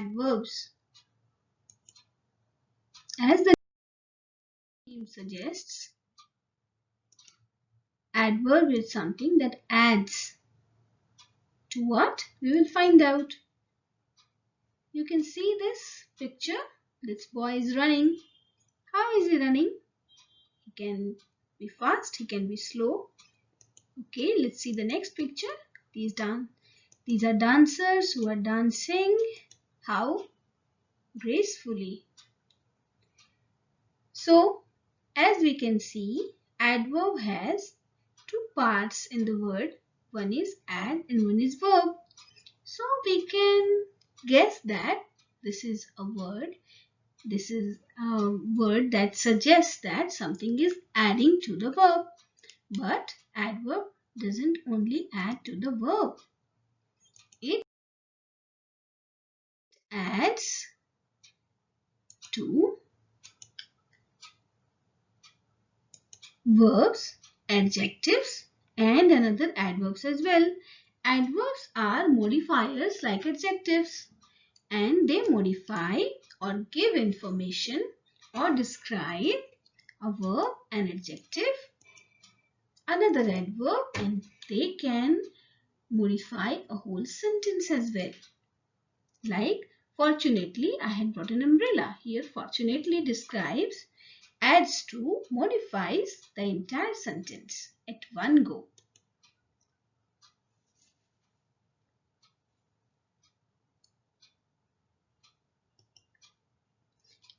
adverbs. As the name suggests, adverb is something that adds to what? We will find out. You can see this picture. This boy is running. How is he running? He can be fast, he can be slow. Okay, let's see the next picture. These are dancers who are dancing. How? Gracefully. So, as we can see, adverb has two parts in the word. One is add and one is verb. So, we can guess that this is a word. This is a word that suggests that something is adding to the verb. But adverb doesn't only add to the verb. It adds to verbs, adjectives, and another adverbs as well. Adverbs are modifiers like adjectives, and they modify or give information or describe a verb, an adjective, another adverb, and they can modify a whole sentence as well. Like, fortunately, I had brought an umbrella. Here, fortunately describes, adds to, modifies the entire sentence at one go.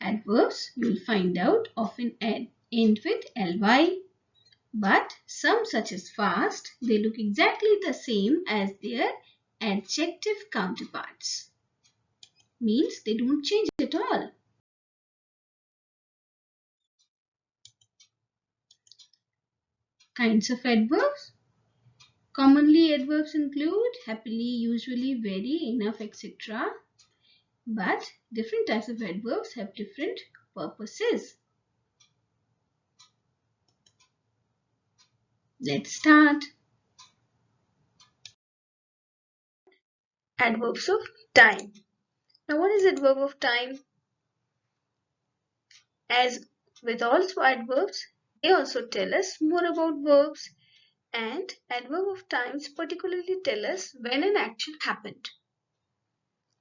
Adverbs, you will find out, often end with ly, but some, such as fast, they look exactly the same as their adjective counterparts. Means they don't change at all. Kinds of adverbs. Commonly, adverbs include happily, usually, very, enough, etc. But different types of adverbs have different purposes. Let's start. Adverbs of time. Now, what is adverb of time? As with all adverbs, they also tell us more about verbs, and adverb of times particularly tell us when an action happened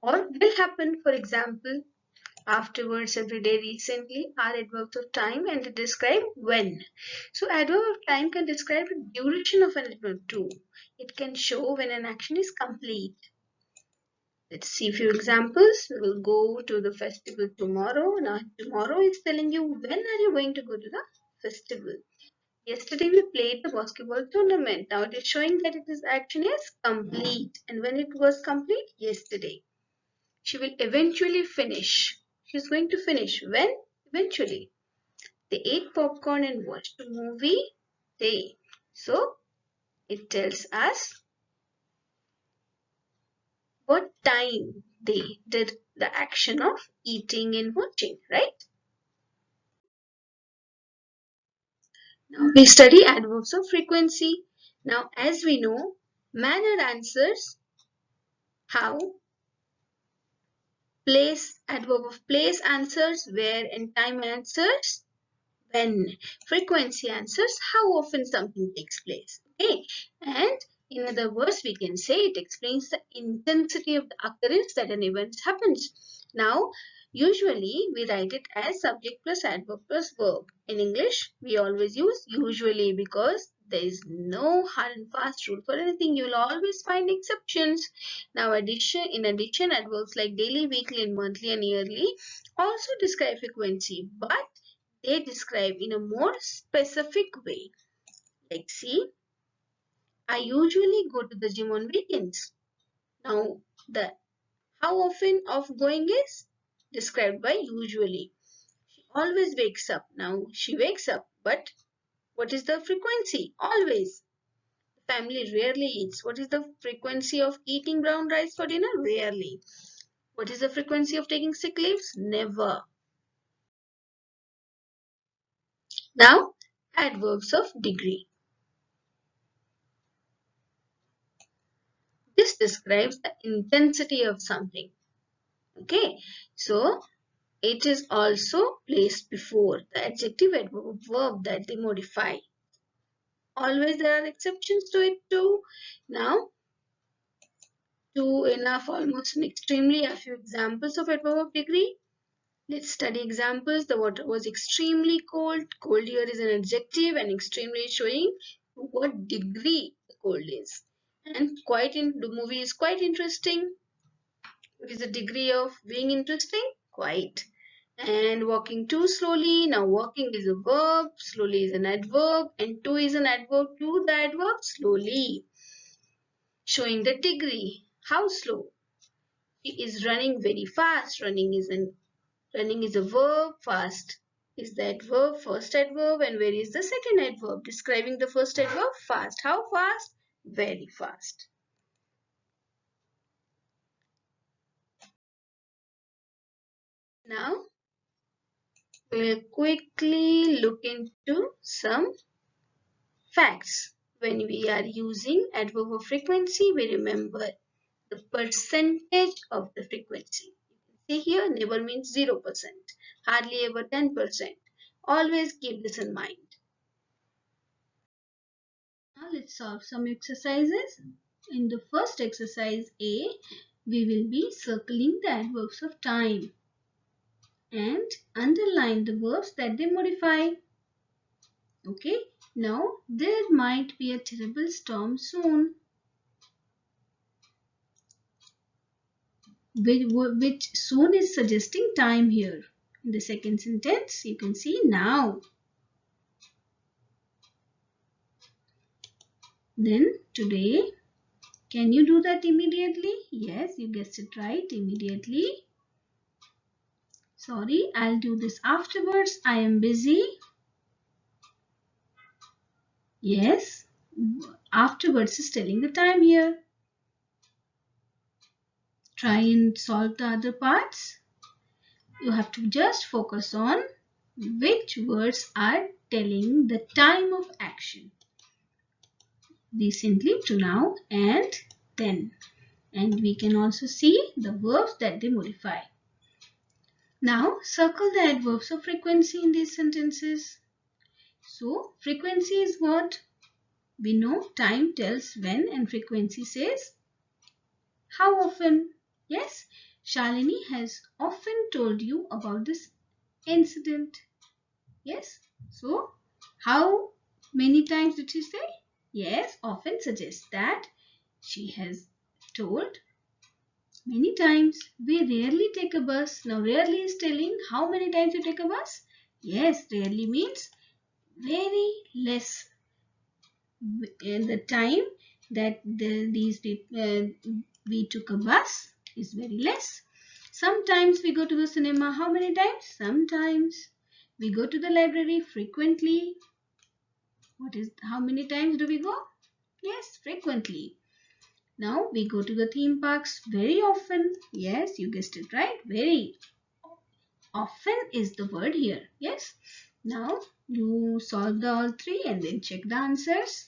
or will happen. For example, afterwards, every day, recently are adverbs of time, and they describe when. So adverb of time can describe the duration of an adverb too. It can show when an action is complete. Let's see a few examples. We will go to the festival tomorrow. Now tomorrow is telling you when are you going to go to the festival. Yesterday we played the basketball tournament. Now it is showing that its action is complete. And when it was complete? Yesterday. She will eventually finish. She's going to finish. When? Eventually. They ate popcorn and watched a movie. They. So it tells us what time they did the action of eating and watching, right? Now we study adverbs of frequency. Now, as we know, manner answers how, place, adverb of place answers where, and time answers when. Frequency answers how often something takes place. Okay, and in other words, we can say it explains the intensity of the occurrence that an event happens. Now, usually we write it as subject plus adverb plus verb. In English, we always use usually because there is no hard and fast rule for anything. You will always find exceptions. Now, in addition, adverbs like daily, weekly, and monthly and yearly also describe frequency, but they describe in a more specific way. Like, see, I usually go to the gym on weekends. Now, the how often of going is described by usually. She always wakes up. Now, she wakes up, but what is the frequency? Always. The family rarely eats. What is the frequency of eating brown rice for dinner? Rarely. What is the frequency of taking sick leaves? Never. Now, adverbs of degree. This describes the intensity of something. Okay, so it is also placed before the adjective adverb verb that they modify. Always there are exceptions to it too. Now, to enough almost and extremely a few examples of adverb of degree. Let's study examples. The water was extremely cold. Cold here is an adjective and extremely showing to what degree the cold is. And the movie is quite interesting. What is the degree of being interesting? Quite. And walking too slowly. Now walking is a verb, slowly is an adverb, and too is an adverb to the adverb slowly. Showing the degree. How slow? He is running very fast. Running is a verb, fast is the adverb, first adverb, and where is the second adverb? Describing the first adverb, fast. How fast? Very fast. Now, we'll quickly look into some facts. When we are using adverb of frequency, we remember the percentage of the frequency. See here, never means 0%, hardly ever 10%. Always keep this in mind. Now let's solve some exercises. In the first exercise A, we will be circling the adverbs of time and underline the verbs that they modify. Okay, now there might be a terrible storm soon. Which soon is suggesting time here. In the second sentence, you can see now. Then today, can you do that immediately? Yes, you guessed it right, immediately. Sorry, I'll do this afterwards. I am busy. Yes, afterwards is telling the time here. Try and solve the other parts. You have to just focus on which words are telling the time of action. Recently, to now, and then. And we can also see the verbs that they modify. Now, circle the adverbs of frequency in these sentences. So, frequency is what? We know time tells when and frequency says how often. Yes, Shalini has often told you about this incident. Yes, so how many times did she say? Yes, often suggests that she has told many times. We rarely take a bus. Now, rarely is telling how many times you take a bus. Yes, rarely means very less. The time that we took a bus is very less. Sometimes we go to the cinema. How many times? Sometimes. We go to the library frequently. How many times do we go? Yes, frequently. Now we go to the theme parks very often. Yes, you guessed it right. Very often is the word here. Yes. Now you solve the all three and then check the answers.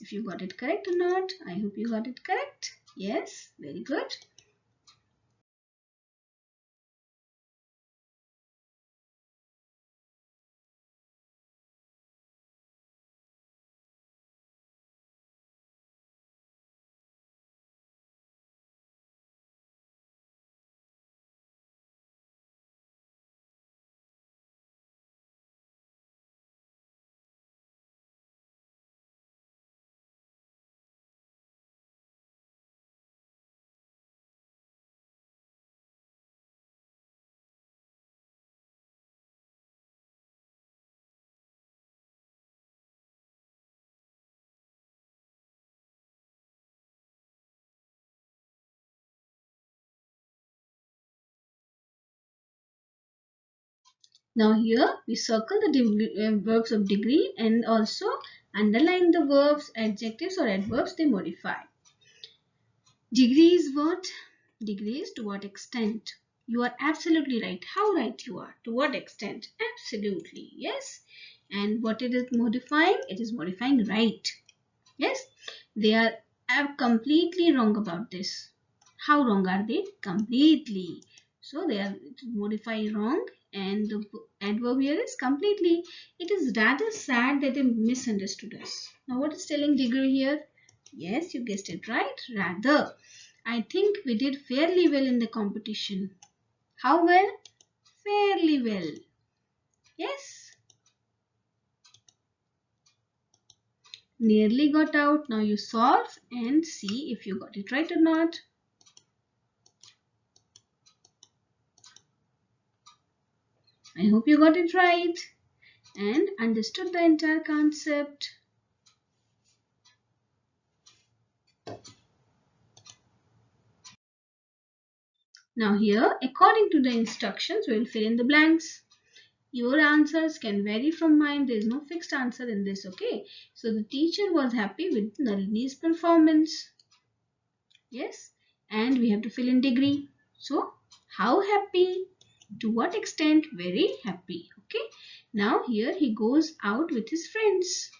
If you got it correct or not. I hope you got it correct. Yes, very good. Now here we circle the verbs of degree and also underline the verbs, adjectives or adverbs they modify. Degree is what? Degree is to what extent. You are absolutely right. How right you are. To what extent? Absolutely. Yes. And what it is modifying? It is modifying right. Yes. They are completely wrong about this. How wrong are they? Completely. So they are modified wrong, and the adverb here is completely. It is rather sad that they misunderstood us. Now what is telling degree here? Yes, you guessed it right. Rather. I think we did fairly well in the competition. How well? Fairly well. Yes. Nearly got out. Now you solve and see if you got it right or not. I hope you got it right and understood the entire concept. Now here, according to the instructions, we will fill in the blanks. Your answers can vary from mine. There is no fixed answer in this, okay? So the teacher was happy with Nalini's performance. Yes, and we have to fill in degree. So, how happy? To what extent? Very happy. Okay. Now here he goes out with his friends.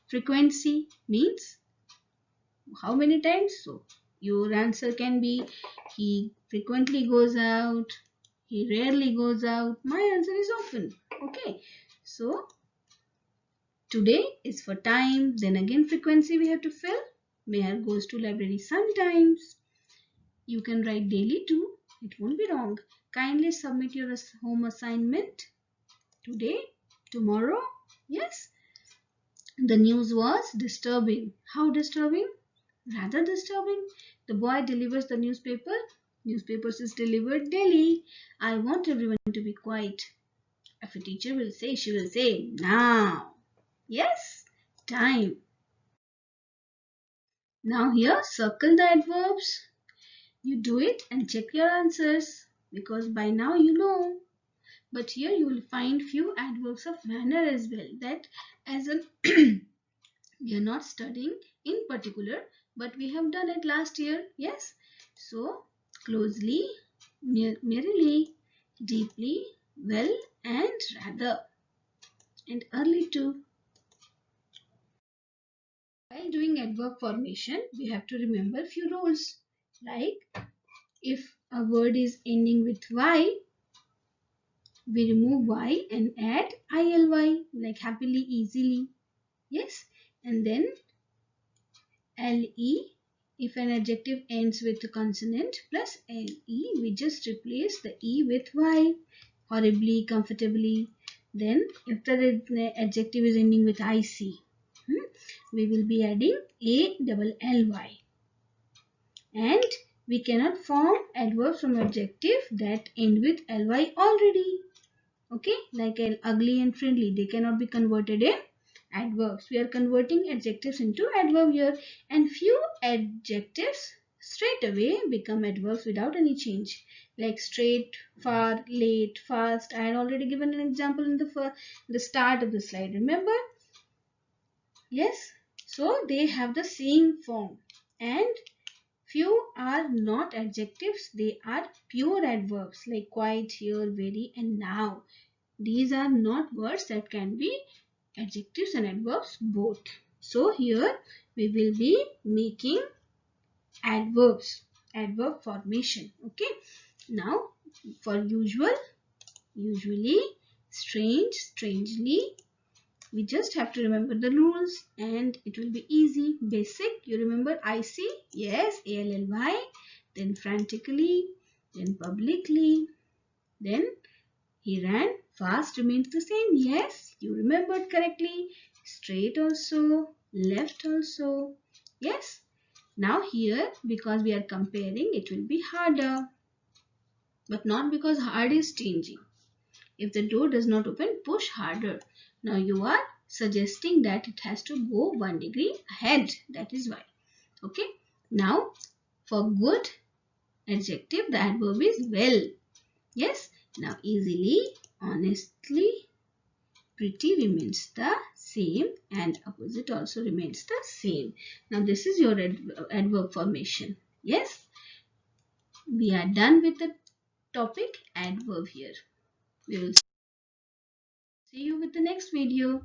Frequency means how many times? So your answer can be he frequently goes out, he rarely goes out. My answer is often. Okay. So today is for time. Then again frequency we have to fill. Meher goes to library sometimes. You can write daily too. It won't be wrong. Kindly submit your home assignment today, tomorrow. Yes. The news was disturbing. How disturbing? Rather disturbing. The boy delivers the newspaper. Newspapers is delivered daily. I want everyone to be quiet. If a teacher will say, she will say, now. Yes, time. Now here, circle the adverbs. You do it and check your answers because by now you know. But here you will find few adverbs of manner as well. That as an we are not studying in particular, but we have done it last year. Yes. So closely, merrily, deeply, well, and rather, and early too. While doing adverb formation, we have to remember few rules. Like if a word is ending with y, we remove y and add ily, like happily, easily. Yes. And then le, if an adjective ends with a consonant plus le, we just replace the e with y. Horribly, comfortably. Then if the adjective is ending with ic, we will be adding a double ly. And we cannot form adverbs from adjective that end with ly already. Okay, like ugly and friendly, they cannot be converted in adverbs. We are converting adjectives into adverb here, and few adjectives straight away become adverbs without any change, like straight, far, late, fast. I had already given an example in the start of the slide, remember? Yes, so they have the same form, and few are not adjectives, they are pure adverbs like quite, here, very, and now. These are not words that can be adjectives and adverbs both. So here we will be making adverbs, adverb formation. Okay. Now for usual, usually, strange, strangely, we just have to remember the rules and it will be easy. Basic, you remember IC? Yes, ALLY. Then frantically, then publicly, then he ran. Fast remains the same. Yes, you remembered correctly. Straight also, left also. Yes. Now here, because we are comparing, it will be harder. But not because hard is changing. If the door does not open, push harder. Now you are suggesting that it has to go 1 degree ahead. That is why. Okay. Now for good adjective, the adverb is well. Yes. Now easily, honestly, pretty remains the same and opposite also remains the same. Now this is your adverb formation. Yes. We are done with the topic adverb here. We will see you with the next video.